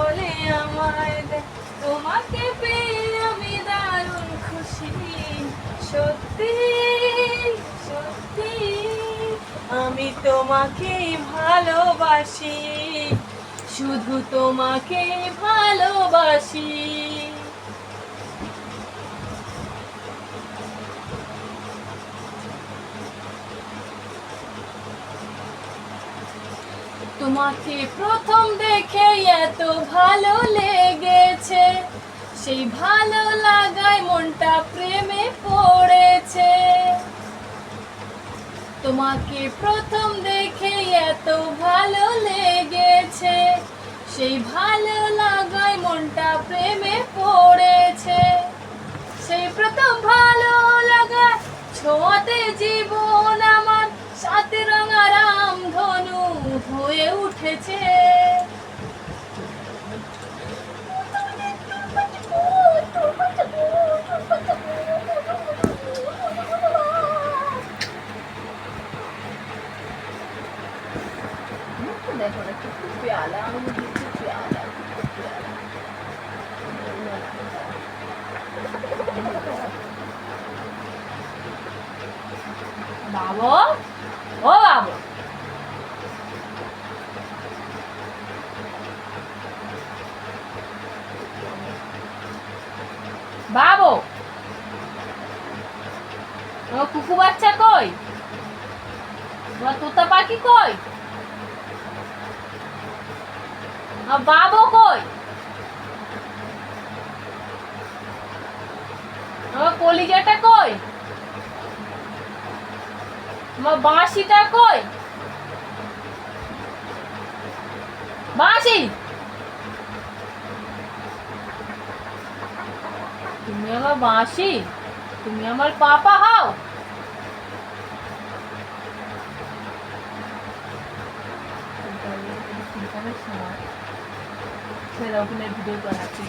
বলে আমায় দে, তোমাকে পেয়ে আমি দারুণ খুশি। সত্যি সত্যি আমি তোমাকেই ভালোবাসি, শুধু তোমাকেই ভালোবাসি। তোমাকে প্রথম দেখে এত ভালো লেগেছে, সেই ভালো লাগায় মনটা প্রেমে পড়েছে। তোমাকে প্রথম দেখে এত ভালো লেগেছে, সেই ভালো লাগায় মনটা প্রেমে পড়েছে। সেই প্রথম ভালো লাগা ছোঁয়াতে জীবন আমার সাথে রঙা রামধনু হয়ে উঠেছে। দেখো না কি প্याला प्याला বাবু, ও বাবু, বাবু, ও কুকু বাচ্চা কই? তোমার তোতা পাখি কই? বাবু কই? আমার কলিজাটা কই? আমার বাঁশিটা কই? বাঁশি, তুমি আমার বাঁশি, তুমি আমার পাপা হও। ছেলে ওখানে ভিডিও বানাচ্ছি।